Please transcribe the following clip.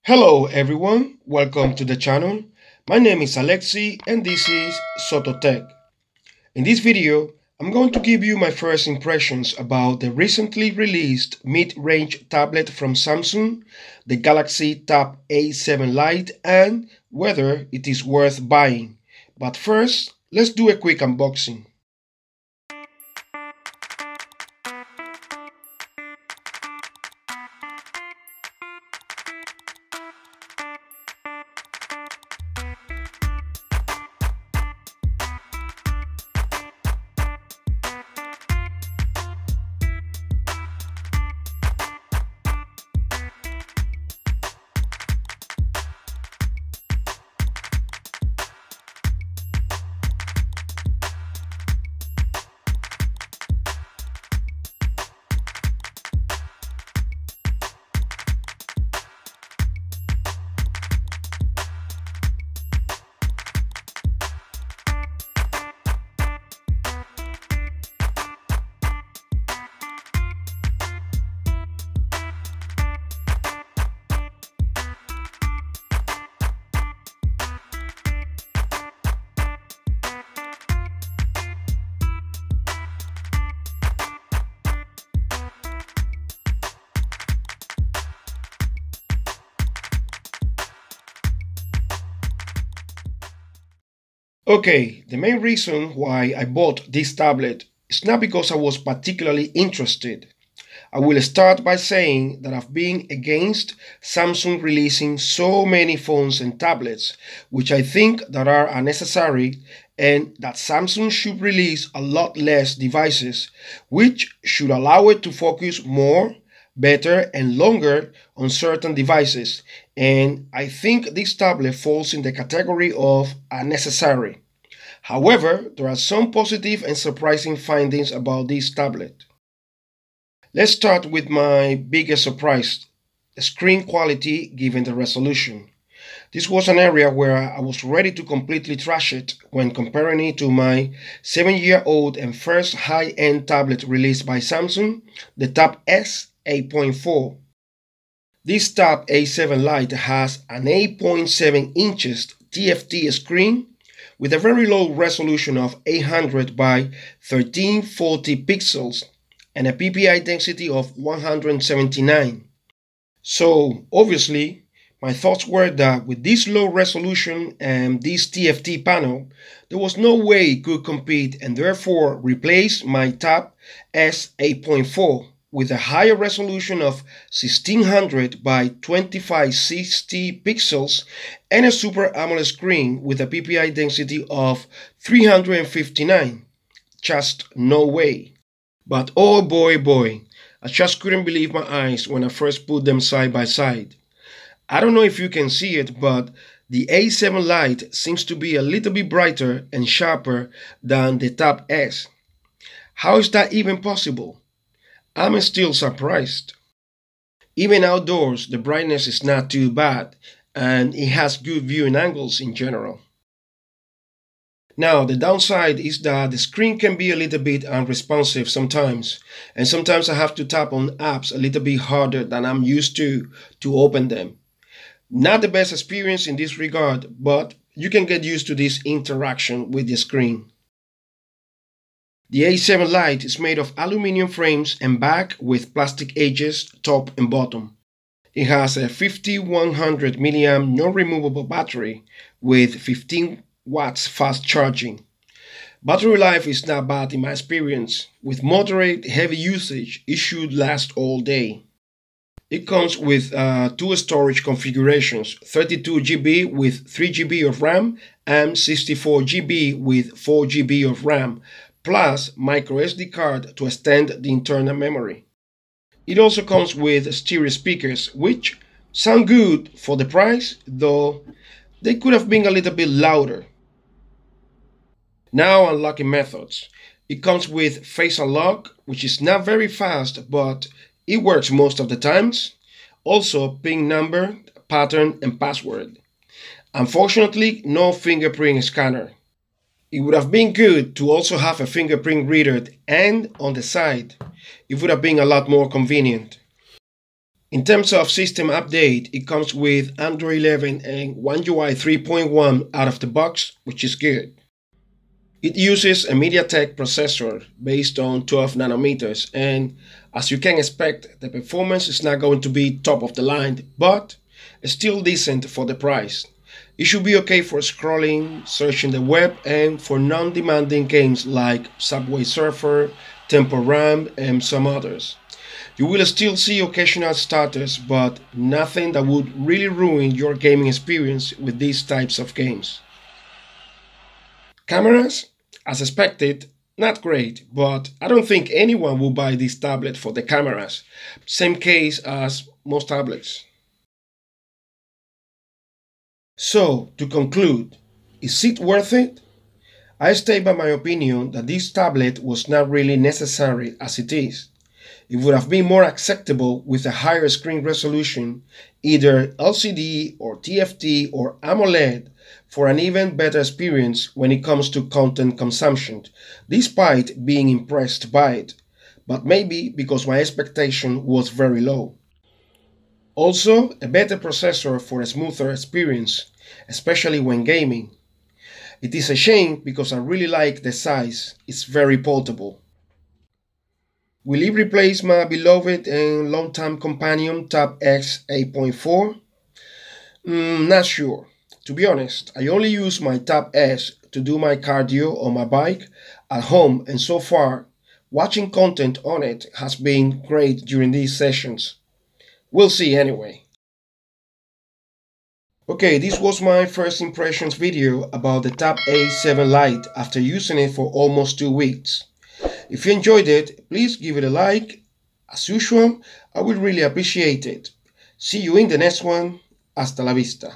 Hello everyone, welcome to the channel. My name is Alexi and this is Soto-Tek. In this video, I'm going to give you my first impressions about the recently released mid-range tablet from Samsung, the Galaxy Tab A7 Lite, and whether it is worth buying. But first, let's do a quick unboxing. Okay, the main reason why I bought this tablet is not because I was particularly interested. I will start by saying that I've been against Samsung releasing so many phones and tablets, which I think that are unnecessary, and that Samsung should release a lot less devices, which should allow it to focus more, better, and longer on certain devices. And I think this tablet falls in the category of unnecessary. However, there are some positive and surprising findings about this tablet. Let's start with my biggest surprise, the screen quality given the resolution. This was an area where I was ready to completely trash it when comparing it to my 7-year-old and first high-end tablet released by Samsung, the Tab S 8.4. This Tab A7 Lite has an 8.7 inches TFT screen with a very low resolution of 800 by 1340 pixels and a PPI density of 179. So obviously, my thoughts were that with this low resolution and this TFT panel, there was no way it could compete and therefore replace my Tab S 8.4 with a higher resolution of 1600 by 2560 pixels and a SuperAmoled screen with a PPI density of 359. Just no way. But oh boy, I just couldn't believe my eyes when I first put them side by side. I don't know if you can see it, but the A7 Lite seems to be a little bit brighter and sharper than the Tab S. How is that even possible? I'm still surprised. Even outdoors, the brightness is not too bad, and it has good viewing angles in general. Now, the downside is that the screen can be a little bit unresponsive sometimes, and sometimes I have to tap on apps a little bit harder than I'm used to open them. Not the best experience in this regard, but you can get used to this interaction with the screen. The A7 Lite is made of aluminum frames and back with plastic edges top and bottom. It has a 5100 mAh non-removable battery with 15 watts fast charging. Battery life is not bad in my experience. With moderate heavy usage, it should last all day. It comes with two storage configurations, 32 GB with 3 GB of RAM and 64 GB with 4 GB of RAM, plus micro SD card to extend the internal memory. It also comes with stereo speakers, which sound good for the price, though they could have been a little bit louder. Now unlocking methods. It comes with face unlock, which is not very fast, but it works most of the times. Also PIN number, pattern, and password. Unfortunately, no fingerprint scanner. It would have been good to also have a fingerprint reader and on the side. It would have been a lot more convenient. In terms of system update, it comes with Android 11 and One UI 3.1 out of the box, which is good. It uses a MediaTek processor based on 12 nanometers, and as you can expect, the performance is not going to be top of the line, but still decent for the price. It should be okay for scrolling, searching the web, and for non-demanding games like Subway Surfer, Temple Run, and some others. You will still see occasional stutters, but nothing that would really ruin your gaming experience with these types of games. Cameras, as expected, not great, but I don't think anyone will buy this tablet for the cameras. Same case as most tablets. So, to conclude, is it worth it? I stay by my opinion that this tablet was not really necessary as it is. It would have been more acceptable with a higher screen resolution, either LCD or TFT or AMOLED, for an even better experience when it comes to content consumption, despite being impressed by it, but maybe because my expectation was very low. Also, a better processor for a smoother experience, especially when gaming. It is a shame because I really like the size, it's very portable. Will it replace my beloved and longtime companion Tab X 8.4? Not sure. To be honest, I only use my Tab S to do my cardio on my bike at home, and so far, watching content on it has been great during these sessions. We'll see anyway. Okay, this was my first impressions video about the Tab A7 Lite after using it for almost 2 weeks. If you enjoyed it, please give it a like. As usual, I would really appreciate it. See you in the next one. Hasta la vista.